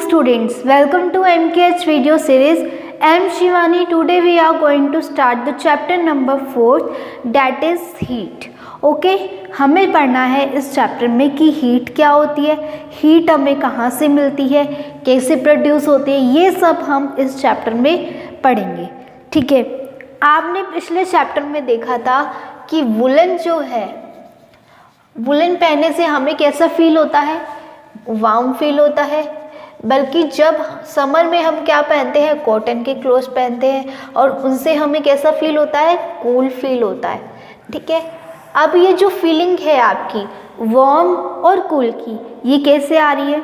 students, welcome to MKH video series. I am Shivani. Today we are going to start the chapter number 4, that is heat. Okay हमें पढ़ना है इस chapter में कि heat क्या होती है, हीट हमें कहाँ से मिलती है, कैसे प्रोड्यूस होती है, ये सब हम इस चैप्टर में पढ़ेंगे. ठीक है, आपने पिछले चैप्टर में देखा था कि वुलन जो है, वुलन पहनने से हमें कैसा फील होता है, वार्म फील होता है. बल्कि जब समर में हम क्या पहनते हैं, कॉटन के क्लोथ्स पहनते हैं और उनसे हमें कैसा फील होता है, कूल फील होता है. ठीक है, अब ये जो फीलिंग है आपकी वार्म और कूल की, ये कैसे आ रही है,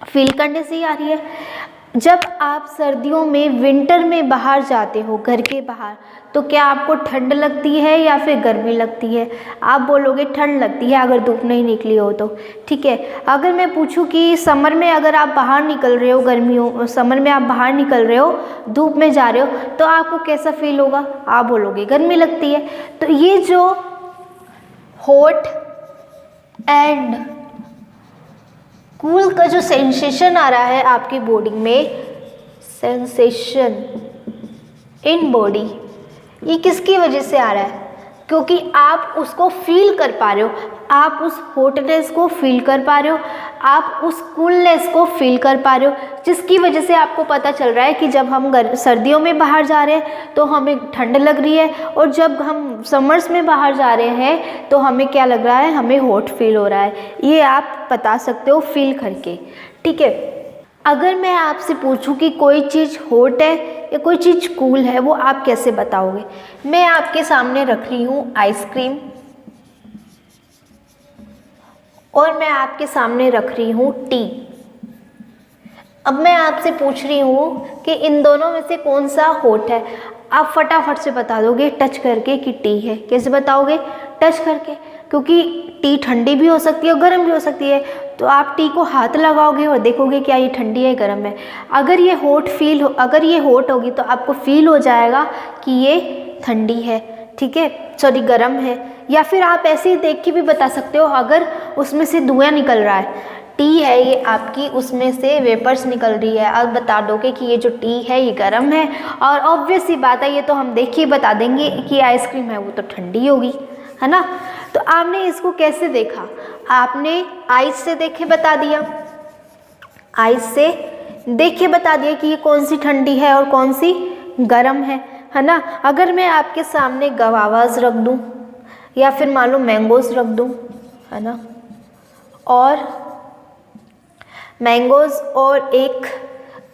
फील करने से ही आ रही है. जब आप सर्दियों में विंटर में बाहर जाते हो, घर के बाहर, तो क्या आपको ठंड लगती है या फिर गर्मी लगती है? आप बोलोगे ठंड लगती है अगर धूप नहीं निकली हो तो. ठीक है, अगर मैं पूछूं कि समर में अगर आप बाहर निकल रहे हो, गर्मियों समर में आप बाहर निकल रहे हो, धूप में जा रहे हो, तो आपको कैसा फील होगा? आप बोलोगे गर्मी लगती है. तो ये जो हॉट एंड कूल का जो सेंसेशन आ रहा है आपकी बॉडी में, सेंसेशन इन बॉडी, ये किसकी वजह से आ रहा है? क्योंकि आप उसको फील कर पा रहे हो, आप उस हॉटनेस को फील कर पा रहे हो, आप उस कूलनेस को फील कर पा रहे हो, जिसकी वजह से आपको पता चल रहा है कि जब हम सर्दियों में बाहर जा रहे हैं तो हमें ठंड लग रही है, और जब हम समर्स में बाहर जा रहे हैं तो हमें क्या लग रहा है, हमें हॉट फील हो रहा है. ये आप बता सकते हो फील करके. ठीक है, अगर मैं आपसे पूछूं कि कोई चीज़ हॉट है या कोई चीज़ कूल है, वो आप कैसे बताओगे? मैं आपके सामने रख रही हूँ आइसक्रीम और मैं आपके सामने रख रही हूँ टी. अब मैं आपसे पूछ रही हूँ कि इन दोनों में से कौन सा हॉट है. आप फटाफट से बता दोगे टच करके कि टी है. कैसे बताओगे? टच करके, क्योंकि टी ठंडी भी हो सकती है और गर्म भी हो सकती है. तो आप टी को हाथ लगाओगे और देखोगे क्या ये ठंडी है, गर्म है. अगर ये हॉट होगी तो आपको फील हो जाएगा कि ये ठंडी है. ठीक है, सॉरी गर्म है. या फिर आप ऐसे ही देख के भी बता सकते हो, अगर उसमें से धुआं निकल रहा है, टी है ये आपकी, उसमें से वेपर्स निकल रही है, आप बता दोगे कि ये जो टी है ये गर्म है. और ऑब्वियस सी बात है, ये तो हम देख के बता देंगे कि आइसक्रीम है वो तो ठंडी होगी, है ना. तो आपने इसको कैसे देखा? आपने आइस से देखे बता दिया, आइस से देख के बता दिया कि ये कौन सी ठंडी है और कौन सी गर्म है ना. अगर मैं आपके सामने गवावाज रख दूं या फिर मान लो मैंगोज रख दूं, है ना, और मैंगोज और एक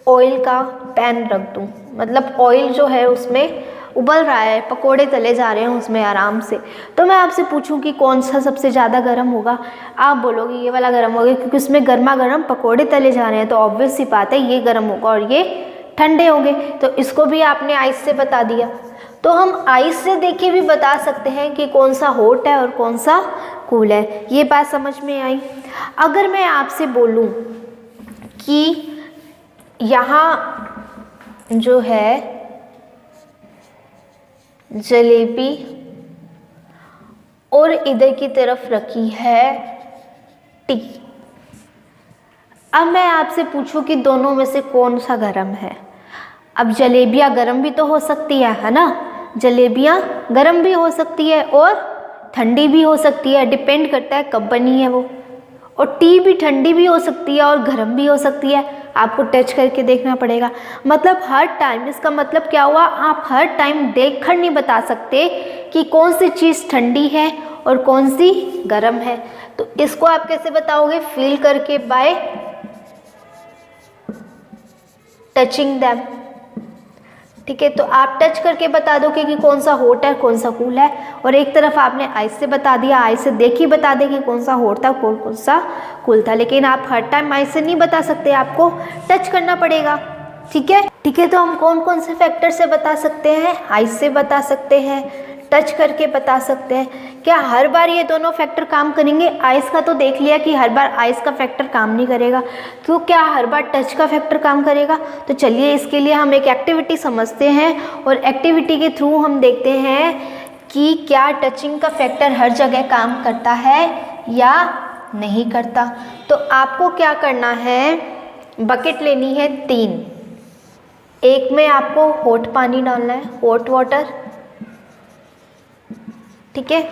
ऑयल का पैन रख दूं, मतलब ऑयल जो है उसमें उबल रहा है, पकोड़े तले जा रहे हैं उसमें आराम से, तो मैं आपसे पूछूं कि कौन सा सबसे ज़्यादा गर्म होगा? आप बोलोगे ये वाला गर्म होगा, क्योंकि उसमें गर्मा गर्म पकोड़े तले जा रहे हैं, तो ऑब्वियस सी बात है ये गर्म होगा और ये ठंडे होंगे. तो इसको भी आपने आइस से बता दिया. तो हम आइस से देखे भी बता सकते हैं कि कौन सा हॉट है और कौन सा कूल है. ये बात समझ में आई? अगर मैं आपसे बोलूं कि यहाँ जो है जलेबी और इधर की तरफ रखी है टी, अब मैं आपसे पूछूं कि दोनों में से कौन सा गरम है? अब जलेबियाँ गरम भी तो हो सकती है ना, जलेबियाँ गरम भी हो सकती है और ठंडी भी हो सकती है, डिपेंड करता है कब बनी है वो. और टी भी ठंडी भी हो सकती है और गर्म भी हो सकती है, आपको टच करके देखना पड़ेगा. मतलब हर टाइम, इसका मतलब क्या हुआ, आप हर टाइम देख कर नहीं बता सकते कि कौन सी चीज़ ठंडी है और कौन सी गर्म है. तो इसको आप कैसे बताओगे? फील करके, बाय टचिंग दैम. ठीक है, तो आप टच करके बता दोगे कि कौन सा हॉट है कौन सा कूल है. और एक तरफ आपने आइस से बता दिया, आइस से देख ही बता दें कि कौन सा हॉट था कौन सा कूल था. लेकिन आप हर टाइम आइस से नहीं बता सकते, आपको टच करना पड़ेगा. ठीक है, तो हम कौन कौन से फैक्टर से बता सकते हैं? आइस से बता सकते हैं, टच करके बता सकते हैं. क्या हर बार ये दोनों फैक्टर काम करेंगे? आइस का तो देख लिया कि हर बार आइस का फैक्टर काम नहीं करेगा, तो क्या हर बार टच का फैक्टर काम करेगा? तो चलिए इसके लिए हम एक एक्टिविटी समझते हैं और एक्टिविटी के थ्रू हम देखते हैं कि क्या टचिंग का फैक्टर हर जगह काम करता है या नहीं करता. तो आपको क्या करना है, बकेट लेनी है 3। एक में आपको हॉट पानी डालना है, हॉट वाटर, ठीक है,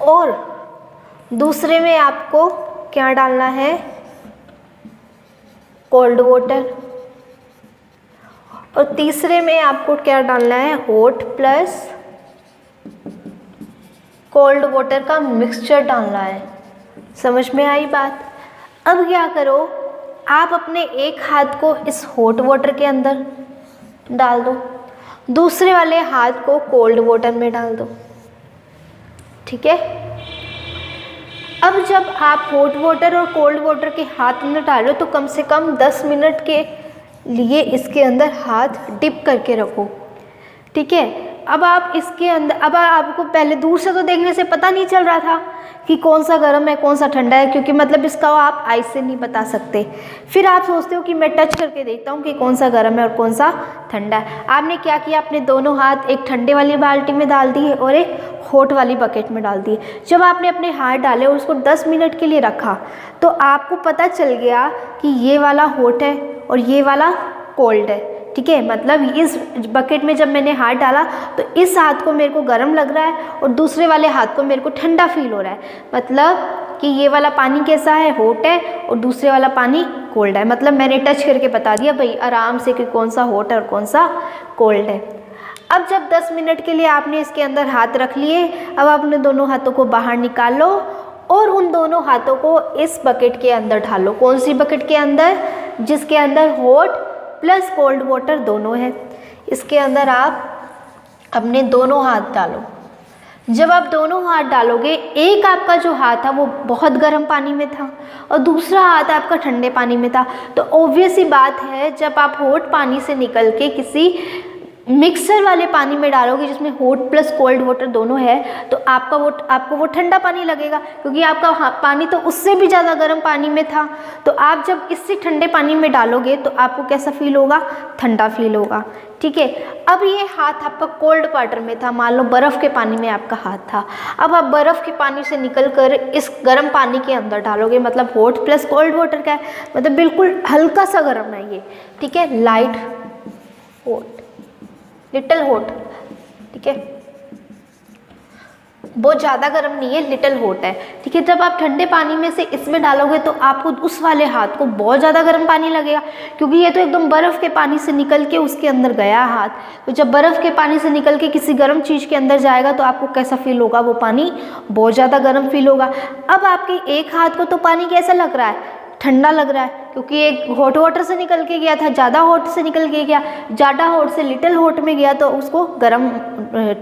और दूसरे में आपको क्या डालना है, कोल्ड वाटर, और तीसरे में आपको क्या डालना है, हॉट प्लस कोल्ड वाटर का मिक्सचर डालना है। समझ में आई बात? अब क्या करो, आप अपने एक हाथ को इस हॉट वाटर के अंदर डाल दो, दूसरे वाले हाथ को कोल्ड वाटर में डाल दो, ठीक है। अब जब आप हॉट वाटर और कोल्ड वाटर के हाथ में डालो तो कम से कम 10 मिनट के लिए इसके अंदर हाथ डिप करके रखो, ठीक है। अब आप इसके अंदर, अब आपको पहले दूर से तो देखने से पता नहीं चल रहा था कि कौन सा गर्म है कौन सा ठंडा है, क्योंकि मतलब इसका आप आई से नहीं बता सकते। फिर आप सोचते हो कि मैं टच करके देखता हूँ कि कौन सा गर्म है और कौन सा ठंडा है। आपने क्या किया, अपने दोनों हाथ एक ठंडे वाली बाल्टी में डाल दिए और एक हॉट वाली बकेट में डाल दिए। जब आपने अपने हाथ डाले और उसको 10 मिनट के लिए रखा तो आपको पता चल गया कि ये वाला हॉट है और ये वाला कोल्ड है, ठीक है। मतलब इस बकेट में जब मैंने हाथ डाला तो इस हाथ को मेरे को गर्म लग रहा है और दूसरे वाले हाथ को मेरे को ठंडा फील हो रहा है। मतलब कि ये वाला पानी कैसा है, हॉट है, और दूसरे वाला पानी कोल्ड है। मतलब मैंने टच करके बता दिया भाई आराम से कि कौन सा हॉट है और कौन सा कोल्ड है। अब जब 10 मिनट के लिए आपने इसके अंदर हाथ रख लिए, अब अपने दोनों हाथों को बाहर निकालो और उन दोनों हाथों को इस बकेट के अंदर डालो। कौन सी बकेट के अंदर? जिसके अंदर हॉट प्लस कोल्ड वाटर दोनों है। इसके अंदर आप अपने दोनों हाथ डालो। जब आप दोनों हाथ डालोगे, एक आपका जो हाथ था वो बहुत गर्म पानी में था और दूसरा हाथ आपका ठंडे पानी में था, तो ऑब्वियस ही बात है जब आप हॉट पानी से निकल के किसी मिक्सर वाले पानी में डालोगे जिसमें हॉट प्लस कोल्ड वाटर दोनों है, तो आपको वो ठंडा पानी लगेगा, क्योंकि आपका पानी तो उससे भी ज़्यादा गर्म पानी में था। तो आप जब इससे ठंडे पानी में डालोगे तो आपको कैसा फील होगा? ठंडा फील होगा, ठीक है। अब ये हाथ आपका कोल्ड वाटर में था, मान लो बर्फ़ के पानी में आपका हाथ था। अब आप बर्फ़ के पानी से निकल कर इस गर्म पानी के अंदर डालोगे, मतलब हॉट प्लस कोल्ड वाटर का है, मतलब बिल्कुल हल्का सा गर्म है ये, ठीक है, लाइट हॉट, लिटिल हॉट, ठीक है, बहुत ज़्यादा गर्म नहीं है, लिटिल हॉट है, ठीक है। जब आप ठंडे पानी में से इसमें डालोगे तो आपको उस वाले हाथ को बहुत ज़्यादा गर्म पानी लगेगा, क्योंकि ये तो एकदम बर्फ़ के पानी से निकल के उसके अंदर गया हाथ। तो जब बर्फ़ के पानी से निकल के किसी गर्म चीज़ के अंदर जाएगा तो आपको कैसा फील होगा? वो पानी बहुत ज़्यादा गर्म फील होगा। अब आपके एक हाथ को तो पानी कैसा लग रहा है? ठंडा लग रहा है, क्योंकि एक हॉट वाटर से निकल के गया था, ज़्यादा हॉट से निकल के गया, ज़्यादा हॉट से लिटिल हॉट में गया तो उसको गर्म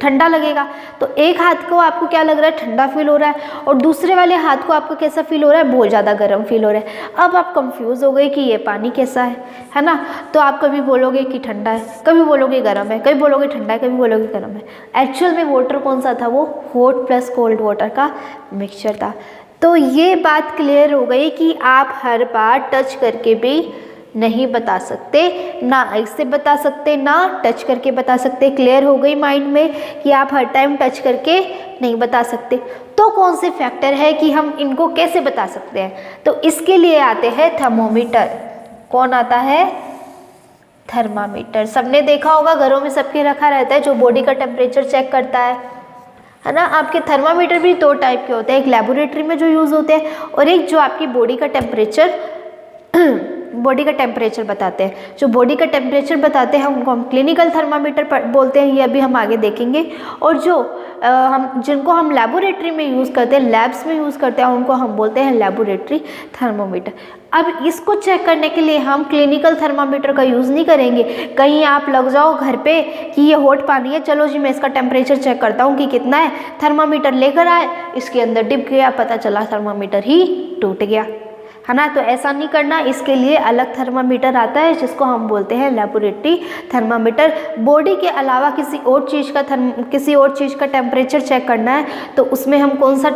ठंडा लगेगा। तो एक हाथ को आपको क्या लग रहा है? ठंडा फील हो रहा है, और दूसरे वाले हाथ को आपको कैसा फील हो रहा है? बहुत ज़्यादा गर्म फील हो रहा है। अब आप कंफ्यूज हो गए कि ये पानी कैसा है ना। तो आप कभी बोलोगे कि ठंडा है, कभी बोलोगे गर्म है, कभी बोलोगे ठंडा है, कभी बोलोगे गर्म है। एक्चुअल में वाटर कौन सा था? वो हॉट प्लस कोल्ड वाटर का मिक्सचर था। तो ये बात क्लियर हो गई कि आप हर बार टच करके भी नहीं बता सकते, ना ऐसे बता सकते, ना टच करके बता सकते। क्लियर हो गई माइंड में कि आप हर टाइम टच करके नहीं बता सकते। तो कौन से फैक्टर है कि हम इनको कैसे बता सकते हैं? तो इसके लिए आते हैं थर्मोमीटर। कौन आता है? थर्मामीटर। सबने देखा होगा, घरों में सबके रखा रहता है, जो बॉडी का टेम्परेचर चेक करता है ना। आपके थर्मामीटर भी 2 टाइप के होते हैं, एक लेबोरेटरी में जो यूज़ होते हैं और एक जो आपकी बॉडी का टेम्परेचर बताते हैं। जो बॉडी का टेम्परेचर बताते हैं उनको हम क्लिनिकल थर्मामीटर बोलते हैं, ये अभी हम आगे देखेंगे। और जो जिनको हम लेबोरेटरी में यूज़ करते हैं, लैब्स में यूज़ करते हैं, उनको हम बोलते हैं लेबोरेटरी थर्मामीटर। अब इसको चेक करने के लिए हम क्लिनिकल थर्मामीटर का यूज़ नहीं करेंगे। कहीं आप लग जाओ घर पे कि ये हॉट पानी है, चलो जी मैं इसका टेम्परेचर चेक करता हूँ कि कितना है। थर्मामीटर लेकर आए, इसके अंदर डिप गया, पता चला थर्मामीटर ही टूट गया, है ना। तो ऐसा नहीं करना, इसके लिए अलग थर्मामीटर आता है जिसको हम बोलते हैं लेबोरेटरी थर्मामीटर। बॉडी के अलावा किसी और चीज़ का टेम्परेचर चेक करना है तो उसमें हम कौन सा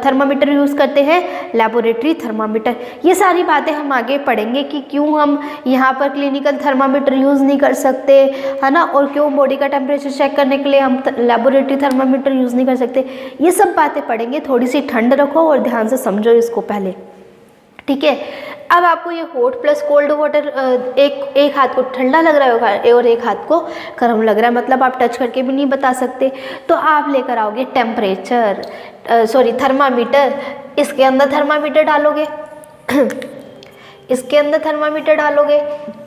थर्मामीटर यूज़ करते हैं? Laboratory thermometer. ये सारी बातें हम आगे पढ़ेंगे कि क्यों हम यहाँ पर क्लिनिकल थर्मामीटर यूज़ नहीं कर सकते, है ना, और क्यों बॉडी का टेम्परेचर चेक करने के लिए हम लेबोरेटरी थर्मामीटर यूज़ नहीं कर सकते। ये सब बातें पढ़ेंगे। थोड़ी सी ठंड रखो और ध्यान से समझो इसको पहले, ठीक है। अब आपको ये हॉट प्लस कोल्ड वाटर एक हाथ को ठंडा लग रहा होगा और एक हाथ को गर्म लग रहा है, मतलब आप टच करके भी नहीं बता सकते। तो आप लेकर आओगे थर्मामीटर, इसके अंदर थर्मामीटर डालोगे इसके अंदर थर्मामीटर डालोगे,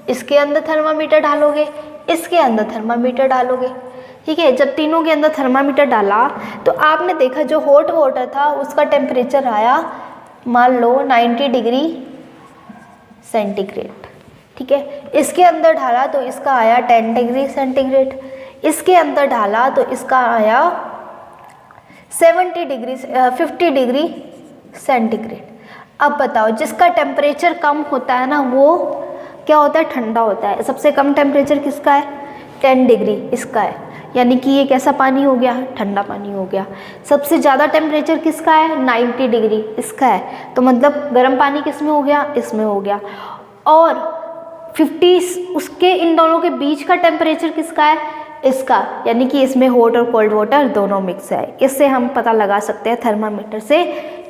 इसके अंदर थर्मामीटर डालोगे, इसके अंदर थर्मामीटर डालोगे। ठीक है, जब तीनों के अंदर थर्मामीटर डाला तो आपने देखा जो हॉट वाटर था उसका टेम्परेचर आया मान लो 90 डिग्री सेंटीग्रेड। ठीक है, इसके अंदर डाला तो इसका आया 10 डिग्री सेंटीग्रेड, इसके अंदर डाला तो इसका आया 50 डिग्री सेंटीग्रेड। अब बताओ, जिसका टेम्परेचर कम होता है ना वो क्या होता है, ठंडा होता है। सबसे कम टेम्परेचर किसका है, 10 डिग्री इसका है, यानी कि ये कैसा पानी हो गया, ठंडा पानी हो गया। सबसे ज़्यादा टेम्परेचर किसका है, 90 डिग्री इसका है, तो मतलब गर्म पानी किस में हो गया, इसमें हो गया। और 50 उसके इन दोनों के बीच का टेम्परेचर किसका है, इसका, यानी कि इसमें हॉट और कोल्ड वाटर दोनों मिक्स है। इससे हम पता लगा सकते हैं थर्मामीटर से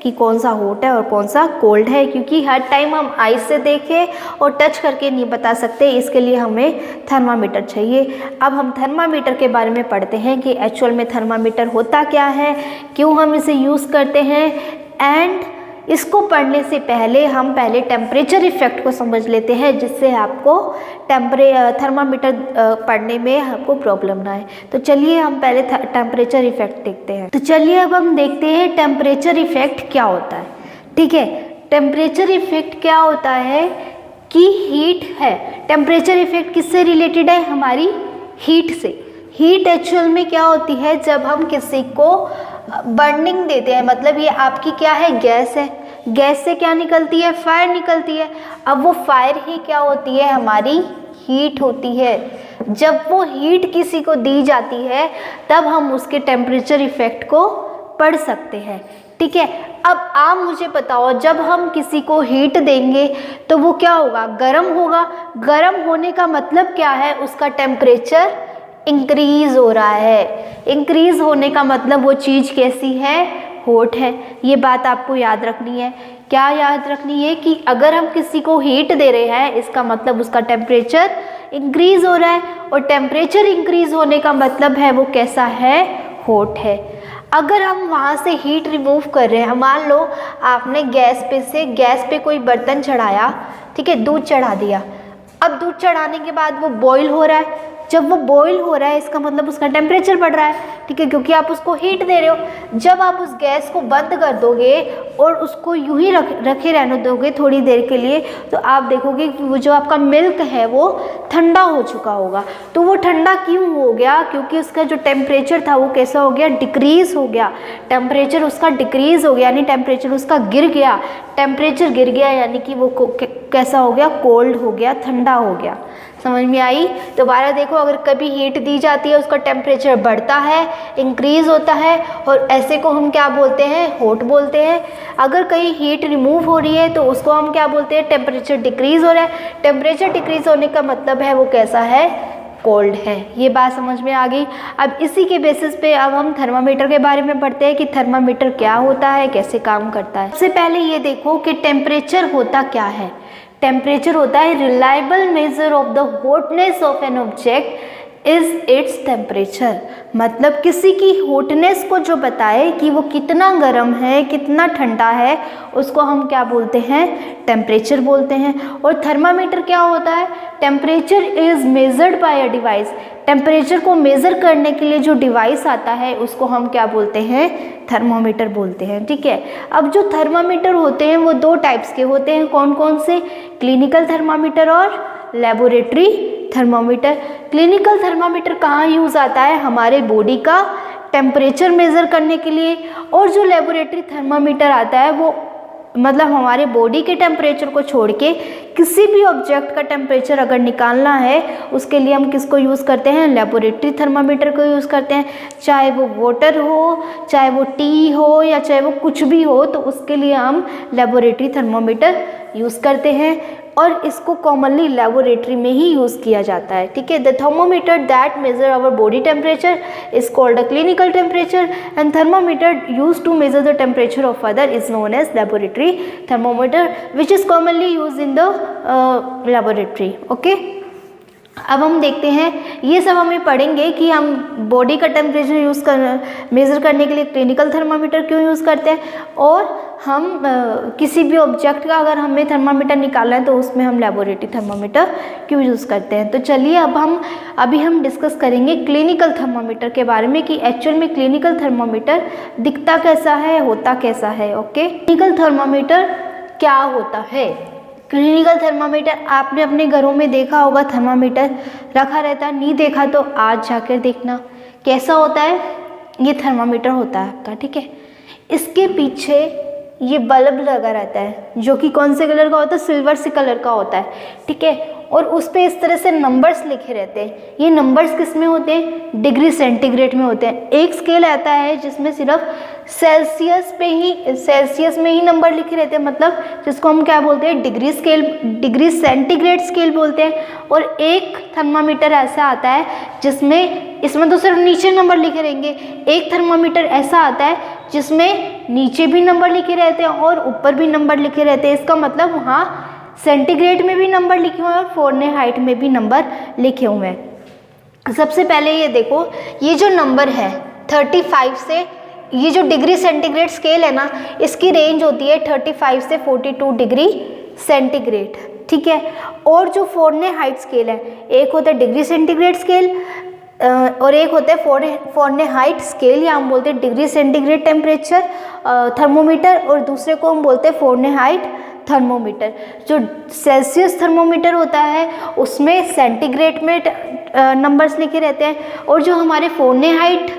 कि कौन सा हॉट है और कौन सा कोल्ड है, क्योंकि हर टाइम हम आइस से देखें और टच करके नहीं बता सकते, इसके लिए हमें थर्मामीटर चाहिए। अब हम थर्मामीटर के बारे में पढ़ते हैं कि एक्चुअल में थर्मामीटर होता क्या है, क्यों हम इसे यूज़ करते हैं, एंड इसको पढ़ने से पहले हम पहले टेम्परेचर इफेक्ट को समझ लेते हैं, जिससे आपको थर्मामीटर पढ़ने में आपको प्रॉब्लम ना आए। तो चलिए हम पहले टेम्परेचर इफेक्ट देखते हैं। तो चलिए अब हम देखते हैं टेम्परेचर इफेक्ट क्या होता है। ठीक है, टेम्परेचर इफेक्ट क्या होता है कि हीट है। टेम्परेचर इफेक्ट किससे रिलेटेड है, हमारी हीट से। हीट एक्चुअल में क्या होती है, जब हम किसी को बर्निंग देते हैं, मतलब ये आपकी क्या है, गैस है, गैस से क्या निकलती है, फायर निकलती है। अब वो फायर ही क्या होती है, हमारी हीट होती है। जब वो हीट किसी को दी जाती है तब हम उसके टेम्परेचर इफेक्ट को पढ़ सकते हैं। ठीक है, अब आप मुझे बताओ, जब हम किसी को हीट देंगे तो वो क्या होगा, गर्म होगा। गर्म होने का मतलब क्या है, उसका टेम्परेचर इंक्रीज हो रहा है। इंक्रीज होने का मतलब वो चीज़ कैसी है, हॉट है। ये बात आपको याद रखनी है। क्या याद रखनी है कि अगर हम किसी को हीट दे रहे हैं इसका मतलब उसका टेम्परेचर इंक्रीज हो रहा है, और टेम्परेचर इंक्रीज होने का मतलब है वो कैसा है, हॉट है। अगर हम वहाँ से हीट रिमूव कर रहे हैं, मान लो आपने गैस पे कोई बर्तन चढ़ाया, ठीक है, दूध चढ़ा दिया। अब दूध चढ़ाने के बाद वो बॉईल हो रहा है। जब वो बॉईल हो रहा है इसका मतलब उसका टेम्परेचर बढ़ रहा है। ठीक है, क्योंकि आप उसको हीट दे रहे हो। जब आप उस गैस को बंद कर दोगे और उसको यूं ही रखे रहने दोगे थोड़ी देर के लिए, तो आप देखोगे कि वो जो आपका मिल्क है वो ठंडा हो चुका होगा। तो वो ठंडा क्यों हो गया, क्योंकि उसका जो टेम्परेचर था वो कैसा हो गया, डिक्रीज हो गया। टेम्परेचर उसका डिक्रीज हो गया, यानी टेम्परेचर उसका गिर गया। टेम्परेचर गिर गया यानी कि वो कैसा हो गया, कोल्ड हो गया, ठंडा हो गया। समझ में आई। दोबारा देखो, अगर कभी हीट दी जाती है उसका टेम्परेचर बढ़ता है, इंक्रीज होता है, और ऐसे को हम क्या बोलते हैं, हॉट बोलते हैं। अगर कहीं हीट रिमूव हो रही है तो उसको हम क्या बोलते हैं, टेम्परेचर डिक्रीज हो रहा है। टेम्परेचर डिक्रीज होने का मतलब है वो कैसा है, कोल्ड है। ये बात समझ में आ गई। अब इसी के बेसिस पे अब हम थर्मामीटर के बारे में पढ़ते हैं कि थर्मामीटर क्या होता है, कैसे काम करता है। सबसे पहले ये देखो कि टेम्परेचर होता क्या है। टेम्परेचर होता है reliable measure of the hotness of an object is its temperature. मतलब किसी की हॉटनेस को जो बताए कि वो कितना गर्म है, कितना ठंडा है, उसको हम क्या बोलते हैं, टेम्परेचर बोलते हैं। और थर्मामीटर क्या होता है, temperature is measured by a device. Temperature को मेज़र करने के लिए जो डिवाइस आता है उसको हम क्या बोलते हैं, थर्मामीटर बोलते हैं। ठीक है, अब जो थर्मामीटर होते हैं वो दो टाइप्स के होते हैं। कौन कौन से, क्लिनिकल थर्मामीटर और लेबोरेटरी थर्मामीटर। क्लिनिकल थर्मामीटर कहाँ यूज़ आता है, हमारे बॉडी का टेम्परेचर मेज़र करने के लिए। और जो लेबोरेटरी थर्मामीटर आता है वो मतलब हमारे बॉडी के टेम्परेचर को छोड़ के किसी भी ऑब्जेक्ट का टेम्परेचर अगर निकालना है उसके लिए हम किसको यूज़ करते हैं, लेबोरेटरी थर्मामीटर को यूज़ करते हैं। चाहे वो वाटर हो, चाहे वो टी हो, या चाहे वो कुछ भी हो, तो उसके लिए हम लेबोरेटरी थर्मामीटर यूज़ करते हैं और इसको कॉमनली लेबोरेटरी में ही यूज़ किया जाता है, ठीक है। The thermometer that measure our body temperature is called a clinical temperature and thermometer use to measure the temperature of other is known as laboratory thermometer which is commonly use in the laboratory, okay. अब हम देखते हैं, ये सब हमें पढ़ेंगे कि हम बॉडी का टेम्परेचर मेज़र करने के लिए क्लिनिकल थर्मामीटर क्यों यूज़ करते हैं, और हम किसी भी ऑब्जेक्ट का अगर हमें थर्मामीटर निकालना है तो उसमें हम लेबोरेटरी थर्मामीटर क्यों यूज़ करते हैं। तो चलिए अभी हम डिस्कस करेंगे क्लिनिकल थर्मामीटर के बारे में कि एक्चुअल में क्लिनिकल थर्मामीटर दिखता कैसा है, होता कैसा है, ओके। क्लिनिकल थर्मामीटर क्या होता है? क्लिनिकल थर्मामीटर आपने अपने घरों में देखा होगा, थर्मामीटर रखा रहता है, नहीं देखा तो आज जाकर देखना कैसा होता है। ये थर्मामीटर होता है आपका, ठीक है। इसके पीछे ये बल्ब लगा रहता है जो कि कौन से कलर का होता है, सिल्वर से कलर का होता है, ठीक है। और उस पर इस तरह से नंबर्स लिखे रहते हैं। ये नंबर्स किस में होते हैं? डिग्री सेंटीग्रेड में होते हैं। एक स्केल आता है जिसमें सिर्फ सेल्सियस में ही नंबर लिखे रहते हैं, मतलब जिसको हम क्या बोलते हैं, degree scale, degree centigrade scale बोलते हैं। और एक थर्मामीटर ऐसा आता है इसमें तो सिर्फ नीचे नंबर लिखे रहेंगे। एक थर्मामीटर ऐसा आता है जिसमें नीचे भी नंबर लिखे रहते हैं और ऊपर भी नंबर लिखे रहते हैं। इसका मतलब वहाँ सेंटीग्रेड में भी नंबर लिखे हुए हैं और फ़ारेनहाइट में भी नंबर लिखे हुए हैं। सबसे पहले ये देखो, ये जो नंबर है 35 से, ये जो डिग्री सेंटीग्रेड स्केल है ना, इसकी रेंज होती है 35 से 42 डिग्री सेंटीग्रेड, ठीक है। और जो फ़ारेनहाइट स्केल है, एक होता है डिग्री सेंटीग्रेड स्केल और एक होता है फ़ारेनहाइट स्केल, या हम बोलते हैं डिग्री सेंटीग्रेड टेम्परेचर थर्मोमीटर, और दूसरे को हम बोलते हैं फ़ारेनहाइट थर्मोमीटर। जो सेल्सियस थर्मोमीटर होता है उसमें सेंटीग्रेड में नंबर्स लिखे रहते हैं, और जो हमारे फ़ारेनहाइट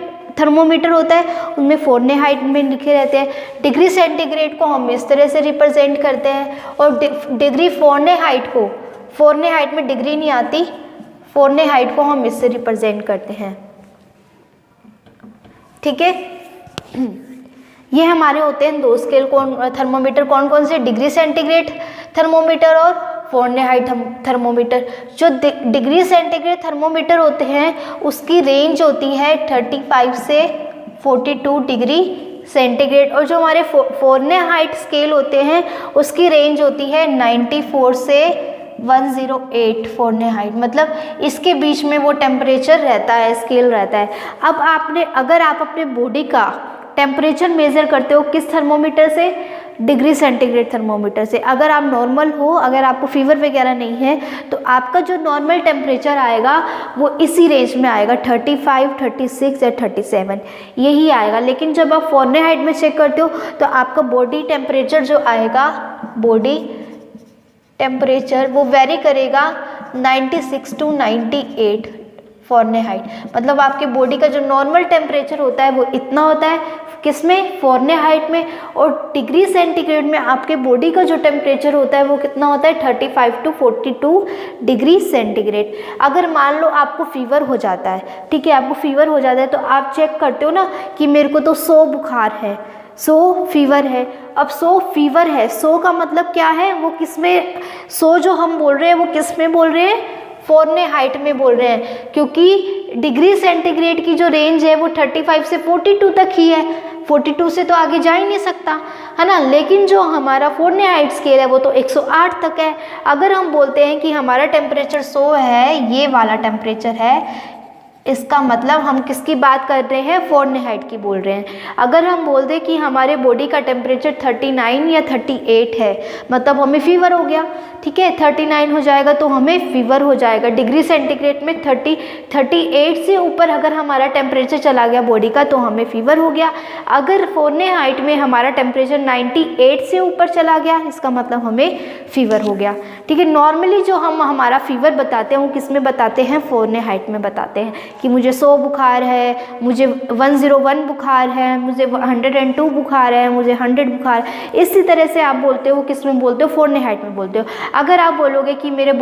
थर्मोमीटर होता है उनमें फ़ारेनहाइट में लिखे रहते हैं। डिग्री सेंटीग्रेड को हम इस तरह से रिप्रेजेंट करते हैं, और डिग्री फ़ारेनहाइट में डिग्री नहीं आती, फ़ारेनहाइट को हम इससे रिप्रेजेंट करते हैं, ठीक है। ये हमारे होते हैं दो स्केल थर्मोमीटर, कौन कौन से? डिग्री सेंटीग्रेड थर्मोमीटर और फ़ारेनहाइट थर्मोमीटर। जो डिग्री सेंटीग्रेड थर्मोमीटर होते हैं उसकी रेंज होती है 35 से 42 डिग्री सेंटीग्रेड, और जो हमारे फ़ारेनहाइट स्केल होते हैं उसकी रेंज होती है 94 से 108 फ़ारेनहाइट, मतलब इसके बीच में वो टेम्परेचर रहता है, स्केल रहता है। अब अगर आप अपने बॉडी का टेम्परेचर मेज़र करते हो किस थर्मोमीटर से? डिग्री सेंटीग्रेड थर्मोमीटर से। अगर आप नॉर्मल हो, अगर आपको फीवर वगैरह नहीं है, तो आपका जो नॉर्मल टेम्परेचर आएगा वो इसी रेंज में आएगा, 35, 36 या 37 यही आएगा। लेकिन जब आप फ़ारेनहाइट में चेक करते हो तो आपका बॉडी टेम्परेचर जो आएगा, बॉडी टेम्परेचर वो वेरी करेगा 96 to 98 फ़ारेनहाइट, मतलब आपके बॉडी का जो नॉर्मल टेम्परेचर होता है वो इतना होता है, किसमें? फ़ारेनहाइट में। और डिग्री सेंटीग्रेड में आपके बॉडी का जो टेम्परेचर होता है वो कितना होता है? 35 to 42 डिग्री सेंटीग्रेड। अगर मान लो आपको फीवर हो जाता है, ठीक है, आपको फीवर हो जाता है तो आप चेक करते हो ना कि मेरे को तो 100 बुखार है, 100 फीवर है। अब 100 फीवर है, 100 का मतलब क्या है? वो किस में, 100 जो हम बोल रहे हैं वो किस में बोल रहे हैं? फ़ारेनहाइट में बोल रहे हैं, क्योंकि डिग्री सेंटीग्रेड की जो रेंज है वो 35 से 42 तक ही है, 42 से तो आगे जा ही नहीं सकता, है ना। लेकिन जो हमारा फ़ारेनहाइट स्केल है वो तो 108 तक है। अगर हम बोलते हैं कि हमारा टेम्परेचर 100 है, ये वाला टेम्परेचर है, इसका मतलब हम किसकी बात कर रहे हैं? फ़ारेनहाइट की बोल रहे हैं। अगर हम बोल दें कि हमारे बॉडी का टेम्परेचर 39 या 38 है, मतलब हमें फीवर हो गया, ठीक है, 39 हो जाएगा तो हमें फीवर हो जाएगा। डिग्री सेंटीग्रेड में 38 से ऊपर अगर हमारा टेम्परेचर चला गया बॉडी का तो हमें फीवर हो गया। अगर फ़ारेनहाइट में हमारा टेम्परेचर 98 से ऊपर चला गया, इसका मतलब हमें फीवर हो गया, ठीक है। नॉर्मली जो हम हमारा फीवर बताते हैं वो किस में बताते हैं? फ़ारेनहाइट में बताते हैं कि मुझे 100 बुखार है, मुझे 101 बुखार है, मुझे 102 बुखार है, मुझे 100 बुखार। इसी तरह से आप बोलते हो, किस में बोलते हो? फ़ारेनहाइट में बोलते हो। अगर आप बोलोगे कि मेरे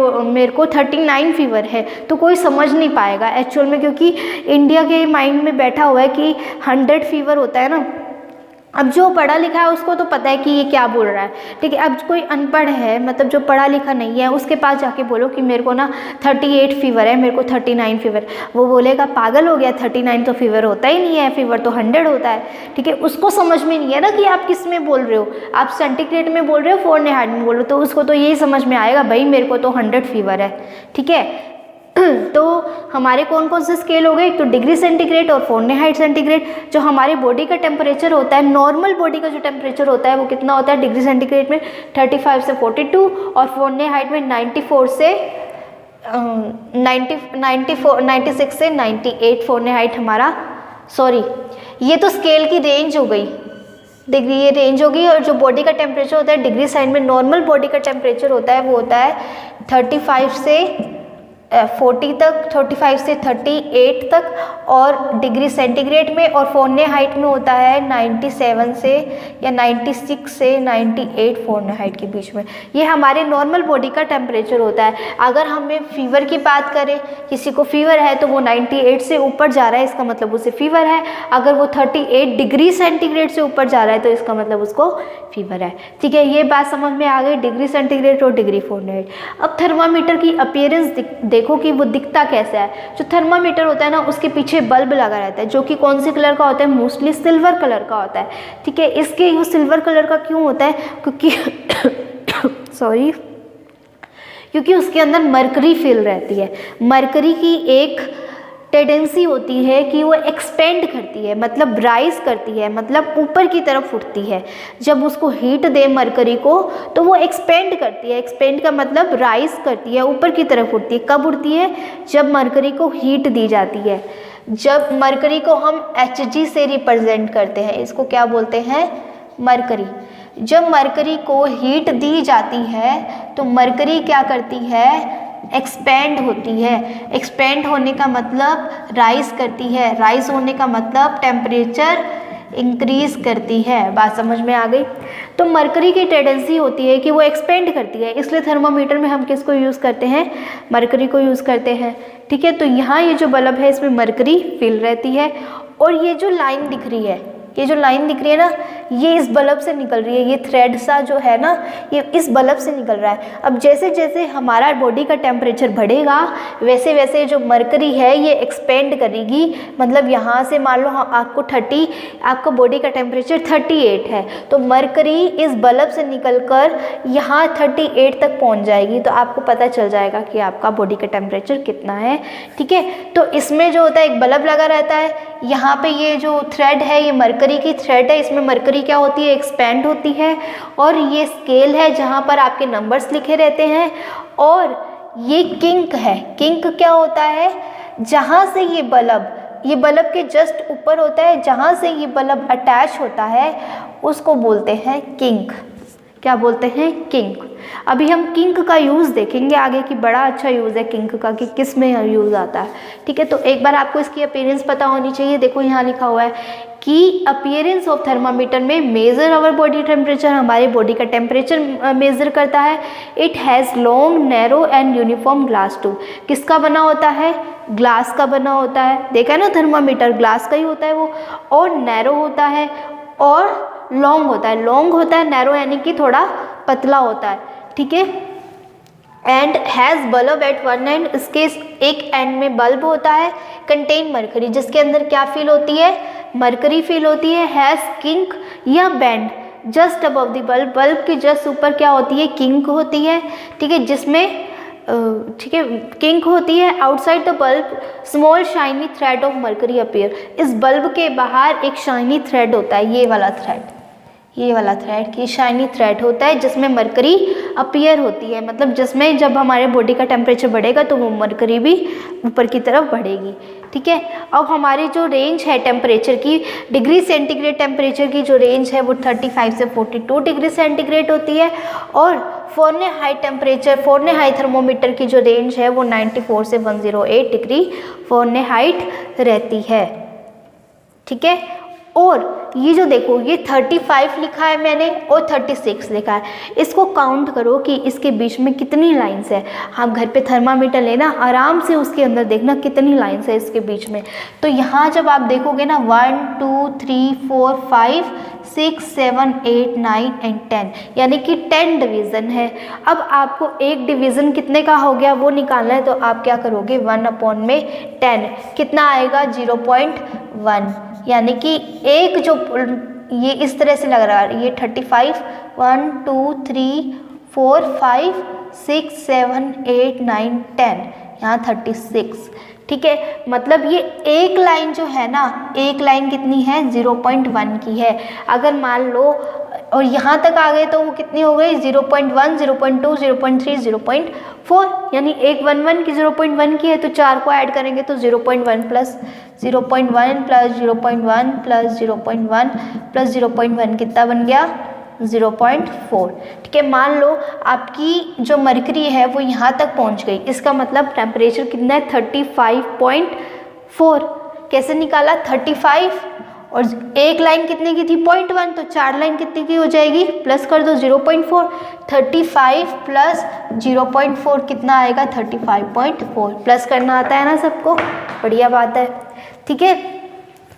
को 39 फीवर है तो कोई समझ नहीं पाएगा एक्चुअल में, क्योंकि इंडिया के माइंड में बैठा हुआ है कि 100 फीवर होता है ना, अब जो पढ़ा लिखा है उसको तो पता है कि ये क्या बोल रहा है, ठीक है। अब कोई अनपढ़ है, मतलब जो पढ़ा लिखा नहीं है, उसके पास जाके बोलो कि मेरे को ना 38 फीवर है, मेरे को 39 फीवर, वो बोलेगा पागल हो गया, 39 तो फीवर होता ही नहीं है, फीवर तो 100 होता है, ठीक है। उसको समझ में नहीं है ना कि आप किस में बोल रहे हो, आप सेंटीग्रेड में बोल रहे हो, फ़ारेनहाइट में बोल रहे हो, तो उसको तो यही समझ में आएगा भाई मेरे को तो 100 फीवर है, ठीक है। तो हमारे कौन कौन से स्केल हो गए, एक तो डिग्री सेंटीग्रेड और फ़ारेनहाइट सेंटीग्रेड। जो हमारे बॉडी का टेम्परेचर होता है, नॉर्मल बॉडी का जो टेम्परेचर होता है वो कितना होता है डिग्री सेंटीग्रेड में 35 से 42 और फ़ारेनहाइट में 96 से 98 फ़ारेनहाइट हमारा, सॉरी ये तो स्केल की रेंज हो गई, डिग्री ये रेंज होगी। और जो बॉडी का टेम्परेचर होता है डिग्री साइड में, नॉर्मल बॉडी का टेम्परेचर होता है वो होता है 35 से 40 तक, 35 से 38 तक, और डिग्री सेंटीग्रेड में और फ़ारेनहाइट में होता है 97 से या 96 से 98 फ़ारेनहाइट के बीच में। ये हमारे नॉर्मल बॉडी का टेम्परेचर होता है। अगर हमें फीवर की बात करें, किसी को फीवर है तो वो 98 से ऊपर जा रहा है, इसका मतलब उसे फीवर है। अगर वो 38 डिग्री सेंटीग्रेड से ऊपर जा रहा है तो इसका मतलब उसको फीवर है, ठीक है। ये बात समझ में आ गई, डिग्री सेंटीग्रेड और डिग्री फ़ारेनहाइट। अब थर्मामीटर की अपीयरेंस देखो कि वो दिखता कैसा है। जो थर्मामीटर होता है ना उसके पीछे बल्ब लगा रहता है, जो कि कौन से कलर का होता है, मोस्टली सिल्वर कलर का होता है, ठीक है। इसके वो सिल्वर कलर का क्यों होता है, क्योंकि सॉरी क्योंकि उसके अंदर मरकरी फिल रहती है। मरकरी की एक टेंडेंसी होती है कि वो एक्सपेंड करती है, मतलब राइज करती है, मतलब ऊपर की तरफ उठती है। जब उसको हीट दे मरकरी को तो वो एक्सपेंड करती है, एक्सपेंड का मतलब राइज करती है, ऊपर की तरफ उठती है। कब उठती है, जब मरकरी को हीट दी जाती है। जब मरकरी को हम Hg से रिप्रेजेंट करते हैं, इसको क्या बोलते हैं, मरकरी। जब मरकरी को हीट दी जाती है तो मरकरी क्या करती है, एक्सपेंड होती है। एक्सपेंड होने का मतलब राइज करती है, राइज होने का मतलब टेम्परेचर इंक्रीज करती है। बात समझ में आ गई। तो मरकरी की टेंडेंसी होती है कि वो एक्सपेंड करती है, इसलिए थर्मामीटर में हम किसको यूज़ करते हैं, मरकरी को यूज़ करते हैं, ठीक है। तो यहाँ ये जो बल्ब है इसमें मरकरी फिल रहती है। और ये जो लाइन दिख रही है, ये जो लाइन दिख रही है ना, ये इस बल्ब से निकल रही है। ये थ्रेड सा जो है ना, ये इस बल्ब से निकल रहा है। अब जैसे जैसे हमारा बॉडी का टेम्परेचर बढ़ेगा वैसे वैसे जो मरकरी है ये एक्सपेंड करेगी। मतलब यहाँ से मान लो आपको बॉडी का टेम्परेचर 38 है, तो मरकरी इस बल्ब से निकलकर यहाँ 38 तक पहुँच जाएगी। तो आपको पता चल जाएगा कि आपका बॉडी का टेम्परेचर कितना है, ठीक है। तो इसमें जो होता है एक बल्ब लगा रहता है, यहाँ पे ये जो थ्रेड है ये मरकरी की थ्रेड है, इसमें मरकरी क्या होती है, एक्सपेंड होती है। और ये स्केल है जहाँ पर आपके नंबर्स लिखे रहते हैं। और ये किंक है। किंक क्या होता है, जहाँ से ये बल्ब के जस्ट ऊपर होता है, जहाँ से ये बल्ब अटैच होता है उसको बोलते हैं किंक। क्या बोलते हैं, किंक। अभी हम किंक का यूज़ देखेंगे आगे कि बड़ा अच्छा यूज़ है किंक का, कि किस में यूज़ आता है, ठीक है। तो एक बार आपको इसकी अपीयरेंस पता होनी चाहिए। देखो यहाँ लिखा हुआ है कि अपीयरेंस ऑफ थर्मामीटर में मेजर आवर बॉडी टेम्परेचर, हमारे बॉडी का टेम्परेचर मेजर करता है। It has long narrow and uniform glass tube. किसका बना होता है, ग्लास का बना होता है। देखा है ना, थर्मामीटर ग्लास का ही होता है वो। और नैरो होता है और लॉन्ग होता है। लॉन्ग होता है, नैरो यानी कि थोड़ा पतला होता है, ठीक है। And has bulb at one end, इसके एक एंड में बल्ब होता है। कंटेन मरकरी, जिसके अंदर क्या फील होती है, मरकरी फील होती है। हैज़ किंक या band just above the bulb, bulb के जस्ट ऊपर क्या होती है, किंक होती है, ठीक है। जिसमें ठीक है किंक होती है। Outside the bulb small shiny thread of mercury appear, इस बल्ब के बाहर एक शाइनी थ्रेड होता है, ये वाला थ्रेड की शाइनी थ्रेड होता है जिसमें मरकरी अपीयर होती है। मतलब जिसमें जब हमारे बॉडी का टेम्परेचर बढ़ेगा तो वो मरकरी भी ऊपर की तरफ बढ़ेगी, ठीक है। अब हमारी जो रेंज है टेम्परेचर की, डिग्री सेंटीग्रेड टेम्परेचर की जो रेंज है वो 35 से 42 डिग्री सेंटीग्रेड होती है। और फ़ारेनहाइट टेम्परेचर, फ़ारेनहाइट थर्मोमीटर की जो रेंज है वो 94 से 108 डिग्री फ़ारेनहाइट रहती है, ठीक है। और ये जो देखो ये 35 लिखा है मैंने और 36 लिखा है, इसको काउंट करो कि इसके बीच में कितनी लाइंस है। आप घर पे थर्मामीटर लेना, आराम से उसके अंदर देखना कितनी लाइंस है इसके बीच में। तो यहाँ जब आप देखोगे ना 1 2 3 4 5 6 7 8 9 एंड 10, यानी कि 10 डिवीज़न है। अब आपको एक डिवीज़न कितने का हो गया वो निकालना है, तो आप क्या करोगे 1/10 कितना आएगा 0.1, यानी कि एक जो ये इस तरह से लग रहा है ये 35 1 2 3 4 5 6 7 8 9 10, यहाँ 36, ठीक है। मतलब ये एक लाइन जो है ना, एक लाइन कितनी है 0.1 की है। अगर मान लो और यहाँ तक आ गए तो वो कितनी हो गई 0.1 0.2 0.3 0.4, यानी एक 1 की 0.1 की है तो 4 को ऐड करेंगे तो 0.1 प्लस 0.1 प्लस 0.1 प्लस 0.1 प्लस 0.1 कितना बन गया 0.4, ठीक है। मान लो आपकी जो मरकरी है वो यहाँ तक पहुँच गई, इसका मतलब टेम्परेचर कितना है 35.4। कैसे निकाला 35 और एक लाइन कितने की थी 0.1, तो 4 लाइन कितने की हो जाएगी, प्लस कर दो 0.4, 35 प्लस 0.4 कितना आएगा 35.4। प्लस करना आता है ना सबको, बढ़िया बात है, ठीक है।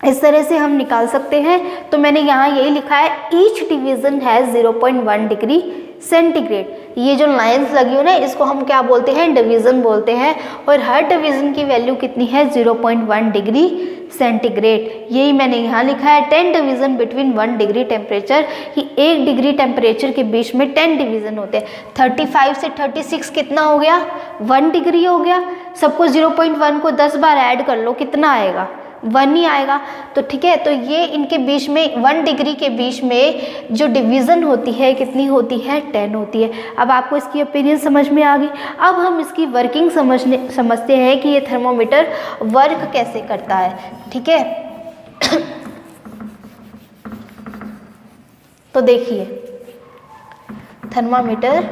इस तरह से हम निकाल सकते हैं। तो मैंने यहाँ यही लिखा है ईच डिवीज़न है 0.1 डिग्री सेंटीग्रेड। ये जो लाइंस लगी हो ना इसको हम क्या बोलते हैं डिवीज़न बोलते हैं, और हर डिवीज़न की वैल्यू कितनी है 0.1 डिग्री सेंटीग्रेड। यही मैंने यहाँ लिखा है 10 डिवीज़न बिटवीन 1 डिग्री टेम्परेचर, कि 1 डिग्री टेम्परेचर के बीच में 10 डिवीज़न होते हैं। 35 से 36 कितना हो गया 1 डिग्री हो गया। सबको 0.1 को 10 बार ऐड कर लो कितना आएगा 1 ही आएगा। तो ठीक है, तो ये इनके बीच में 1 डिग्री के बीच में जो डिवीज़न होती है कितनी होती है 10 होती है। अब आपको इसकी ओपिनियन समझ में आ गई। अब हम इसकी वर्किंग समझते हैं कि ये थर्मोमीटर वर्क कैसे करता है, ठीक है। तो देखिए थर्मामीटर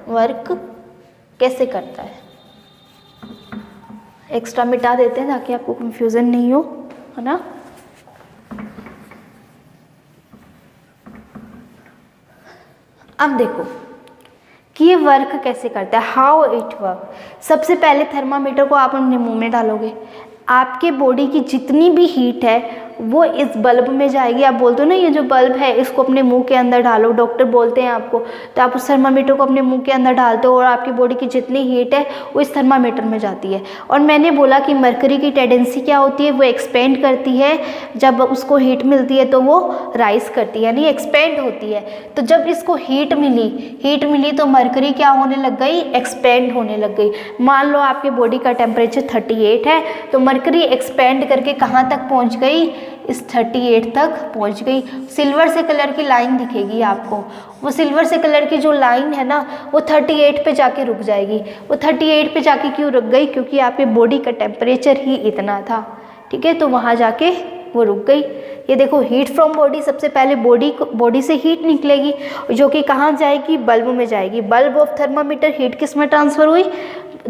वर्क कैसे करता है। एक्स्ट्रा मिटा देते हैं ताकि आपको कंफ्यूजन नहीं हो, है ना। अब देखो कि ये वर्क कैसे करता है, हाउ इट वर्क। सबसे पहले थर्मामीटर को आप अपने मुंह में डालोगे, आपके बॉडी की जितनी भी हीट है वो इस बल्ब में जाएगी। आप बोलते हो ना ये जो बल्ब है इसको अपने मुंह के अंदर डालो, डॉक्टर बोलते हैं आपको, तो आप उस थर्मामीटर को अपने मुंह के अंदर डालते हो और आपकी बॉडी की जितनी हीट है वो इस थर्मामीटर में जाती है। और मैंने बोला कि मरकरी की टेंडेंसी क्या होती है, वो एक्सपेंड करती है, जब उसको हीट मिलती है तो वो राइज करती है, यानी एक्सपेंड होती है। तो जब इसको हीट मिली तो मरकरी क्या होने लग गई, एक्सपेंड होने लग गई। मान लो आपके बॉडी का टेम्परेचर 38 है तो मरकरी एक्सपेंड करके कहाँ तक पहुँच गई, इस 38 तक पहुंच गई। सिल्वर से कलर की लाइन दिखेगी आपको, वो सिल्वर से कलर की जो लाइन है ना वो 38 पे जाके रुक जाएगी। वो 38 पे जाके क्यों रुक गई, क्योंकि आपके बॉडी का टेम्परेचर ही इतना था, ठीक है, तो वहाँ जाके वो रुक गई। ये देखो हीट फ्रॉम बॉडी, सबसे पहले बॉडी से हीट निकलेगी जो कि कहाँ जाएगी, बल्ब में जाएगी। बल्ब ऑफ थर्मामीटर हीट किस में ट्रांसफ़र हुई,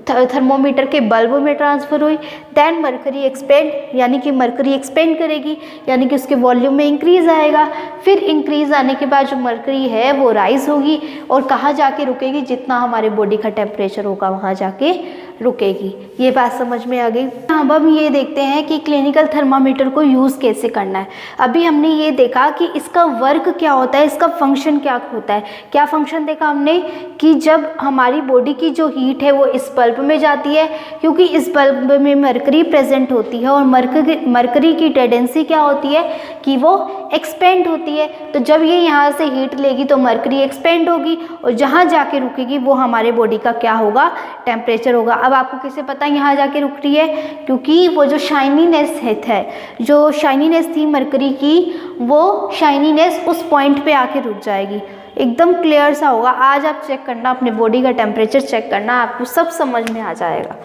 थर्मोमीटर के बल्ब में ट्रांसफ़र हुई। देन मरकरी एक्सपेंड, यानी कि मरकरी एक्सपेंड करेगी, यानी कि उसके वॉल्यूम में इंक्रीज़ आएगा। फिर इंक्रीज़ आने के बाद जो मरकरी है वो राइज होगी और कहाँ जाके रुकेगी, जितना हमारे बॉडी का टेम्परेचर होगा वहाँ जाके रुकेगी। ये बात समझ में आ गई। अब हम ये देखते हैं कि क्लिनिकल थर्मामीटर को यूज़ कैसे करना है। अभी हमने ये देखा कि इसका वर्क क्या होता है, इसका फंक्शन क्या होता है। क्या फंक्शन देखा हमने कि जब हमारी बॉडी की जो हीट है वो इस बल्ब में जाती है, क्योंकि इस बल्ब में मरकरी प्रेजेंट होती है और मरकरी की टेंडेंसी क्या होती है कि वो एक्सपेंड होती है। तो जब ये यहाँ से हीट लेगी तो मरकरी एक्सपेंड होगी और जहाँ जाके रुकेगी वो हमारे बॉडी का क्या होगा, टेम्परेचर होगा। अब आपको कैसे पता यहाँ जाके रुक रही है, क्योंकि वो जो शाइनीनेस है, जो शाइनीनेस थी मरकरी की, वो शाइनीनेस उस पॉइंट पे आके रुक जाएगी। एकदम क्लियर सा होगा। आज आप चेक करना, अपने बॉडी का टेम्परेचर चेक करना, आपको सब समझ में आ जाएगा,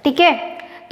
ठीक है।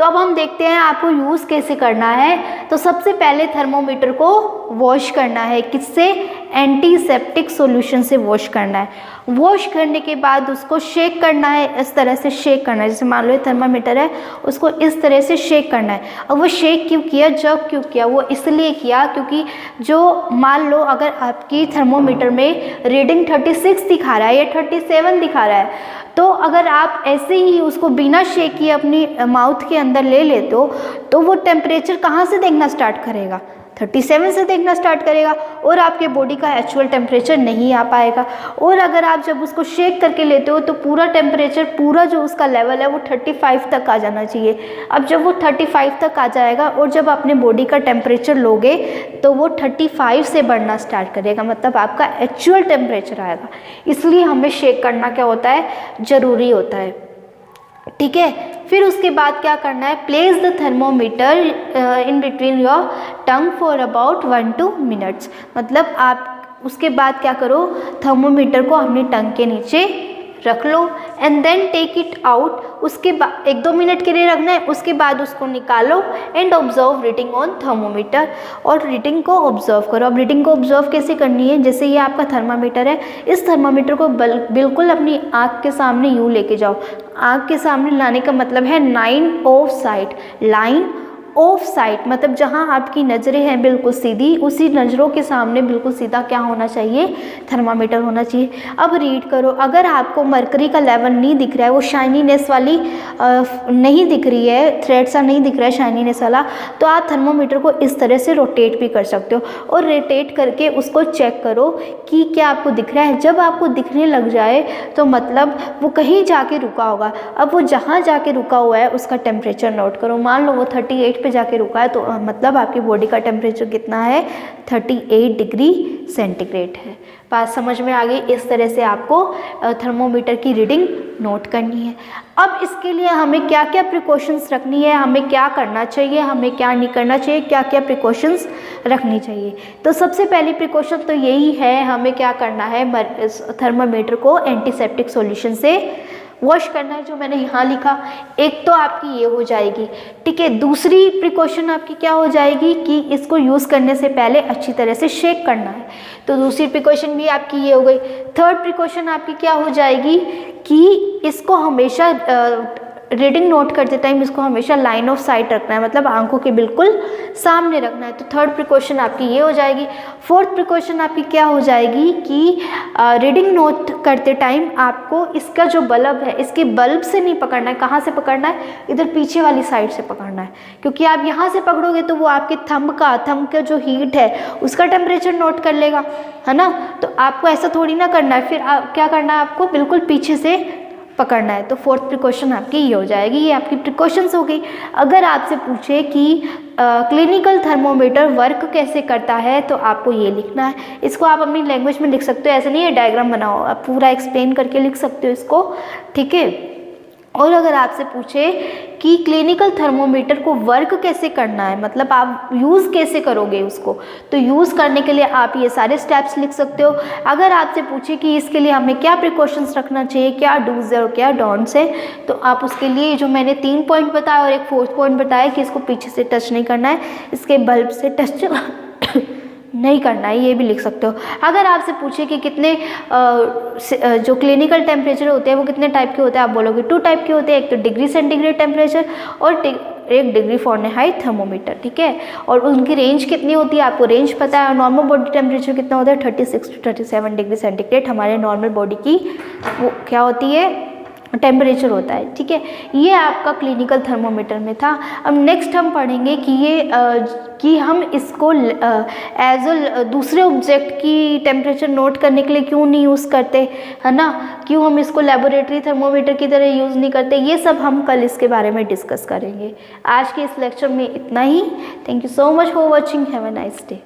तो अब हम देखते हैं आपको यूज़ कैसे करना है। तो सबसे पहले थर्मोमीटर को वॉश करना है, किससे? एंटीसेप्टिक सॉल्यूशन से वॉश करना है। वॉश करने के बाद उसको शेक करना है, इस तरह से शेक करना है। जैसे मान लो ये थर्मामीटर है, उसको इस तरह से शेक करना है। अब वो शेक क्यों किया, जब क्यों किया? वो इसलिए किया क्योंकि जो मान लो अगर आपकी थर्मोमीटर में रीडिंग 36 दिखा रहा है या 37 दिखा रहा है, तो अगर आप ऐसे ही उसको बिना शेक किए अपनी माउथ के अंदर ले लेते हो तो वो टेम्परेचर कहाँ से देखना स्टार्ट करेगा? 37 से देखना स्टार्ट करेगा और आपके बॉडी का एक्चुअल टेम्परेचर नहीं आ पाएगा। और अगर आप जब उसको शेक करके लेते हो तो पूरा टेम्परेचर, पूरा जो उसका लेवल है वो 35 तक आ जाना चाहिए। अब जब वो 35 तक आ जाएगा और जब अपने बॉडी का टेम्परेचर लोगे तो वो 35 से बढ़ना स्टार्ट करेगा, मतलब आपका एक्चुअल टेम्परेचर आएगा। इसलिए हमें शेक करना क्या होता है, ज़रूरी होता है, ठीक है। फिर उसके बाद क्या करना है, place the thermometer in between your tongue for about 1-2 minutes. मतलब आप उसके बाद क्या करो, थर्मोमीटर को अपनी टंग के नीचे रख लो and then take it out. उसके बाद 1-2 मिनट के लिए रखना है, उसके बाद उसको निकालो and observe reading on thermometer, और रीडिंग को ऑब्जर्व करो। अब रीडिंग को ऑब्जर्व कैसे करनी है, जैसे ये आपका थर्मामीटर है, इस थर्मामीटर को बिल्कुल अपनी आँख के सामने यूँ लेके जाओ। आँख के सामने लाने का मतलब है line of site. Line of site मतलब जहाँ आपकी नज़रें हैं बिल्कुल सीधी, उसी नज़रों के सामने बिल्कुल सीधा क्या होना चाहिए, थर्मामीटर होना चाहिए। अब रीड करो। अगर आपको मरकरी का लेवल नहीं दिख रहा है, वो शाइनीनेस वाली नहीं दिख रही है, थ्रेड सा नहीं दिख रहा है शाइनीनेस वाला, तो आप थर्मोमीटर को इस तरह से रोटेट भी कर सकते हो और रोटेट करके उसको चेक करो कि क्या आपको दिख रहा है। जब आपको दिखने लग जाए तो मतलब वो कहीं जाके रुका होगा। अब वो जहाँ जाके रुका हुआ है उसका टेम्परेचर नोट करो। मान लो वो 38 पे जाके रुका है, तो मतलब आपकी बॉडी का टेम्परेचर कितना है, 38 डिग्री सेंटीग्रेड है। बात समझ में आ गई? इस तरह से आपको थर्मोमीटर की रीडिंग नोट करनी है। अब इसके लिए हमें क्या क्या प्रिकॉशंस रखनी है, हमें क्या करना चाहिए, हमें क्या नहीं करना चाहिए, क्या क्या प्रिकॉशंस रखनी चाहिए। तो सबसे पहली प्रिकॉशन तो यही है, हमें क्या करना है, थर्मोमीटर को एंटीसेप्टिक सॉल्यूशन से वॉश करना है, जो मैंने यहाँ लिखा। एक तो आपकी ये हो जाएगी, ठीक है। दूसरी प्रिकॉशन आपकी क्या हो जाएगी कि इसको यूज़ करने से पहले अच्छी तरह से शेक करना है, तो दूसरी प्रिकॉशन भी आपकी ये हो गई। थर्ड प्रिकॉशन आपकी क्या हो जाएगी कि इसको हमेशा रीडिंग नोट करते टाइम इसको हमेशा लाइन ऑफ साइट रखना है, मतलब आंखों के बिल्कुल सामने रखना है। तो थर्ड प्रिकॉशन आपकी ये हो जाएगी। फोर्थ प्रिकॉशन आपकी क्या हो जाएगी कि रीडिंग नोट करते टाइम आपको इसका जो बल्ब है, इसके बल्ब से नहीं पकड़ना है। कहाँ से पकड़ना है, इधर पीछे वाली साइड से पकड़ना है, क्योंकि आप यहाँ से पकड़ोगे तो वो आपके थंब का जो हीट है उसका टेम्परेचर नोट कर लेगा, है ना। तो आपको ऐसा थोड़ी ना करना है, फिर क्या करना है, आपको बिल्कुल पीछे से पकड़ना है। तो फोर्थ प्रिकॉशन आपकी ये हो जाएगी। ये आपकी प्रिकॉशंस हो गई। अगर आपसे पूछे कि क्लिनिकल थर्मोमीटर वर्क कैसे करता है, तो आपको ये लिखना है। इसको आप अपनी लैंग्वेज में लिख सकते हो, ऐसे नहीं है डायग्राम बनाओ, आप पूरा एक्सप्लेन करके लिख सकते हो इसको, ठीक है। और अगर आपसे पूछे कि क्लिनिकल थर्मोमीटर को वर्क कैसे करना है, मतलब आप यूज़ कैसे करोगे उसको, तो यूज़ करने के लिए आप ये सारे स्टेप्स लिख सकते हो। अगर आपसे पूछे कि इसके लिए हमें क्या प्रिकॉशंस रखना चाहिए, क्या डूज है और क्या डोंट्स है, तो आप उसके लिए जो मैंने 3 पॉइंट बताया और एक 4th पॉइंट बताया कि इसको पीछे से टच नहीं करना है, इसके बल्ब से टच नहीं करना है, ये भी लिख सकते हो। अगर आपसे पूछे कि कितने जो क्लिनिकल टेम्परेचर होते हैं वो कितने टाइप के होते हैं, आप बोलोगे 2 टाइप के होते हैं, एक तो डिग्री सेंटीग्रेड टेम्परेचर और एक डिग्री फ़ारेनहाइट थर्मोमीटर, ठीक है। और उनकी रेंज कितनी होती है, आपको रेंज पता है। और नॉर्मल बॉडी टेम्परेचर कितना होता है, 36 to 37 डिग्री सेंटीग्रेड हमारे नॉर्मल बॉडी की वो क्या होती है, टेम्परेचर होता है, ठीक है। ये आपका क्लिनिकल थर्मोमीटर में था। अब नेक्स्ट हम पढ़ेंगे कि ये कि हम इसको एज दूसरे ऑब्जेक्ट की टेम्परेचर नोट करने के लिए क्यों नहीं यूज़ करते, है ना, क्यों हम इसको लेबोरेटरी थर्मोमीटर की तरह यूज़ नहीं करते, ये सब हम कल इसके बारे में डिस्कस करेंगे। आज के इस लेक्चर में इतना ही। Thank you so much for watching. Have a nice day.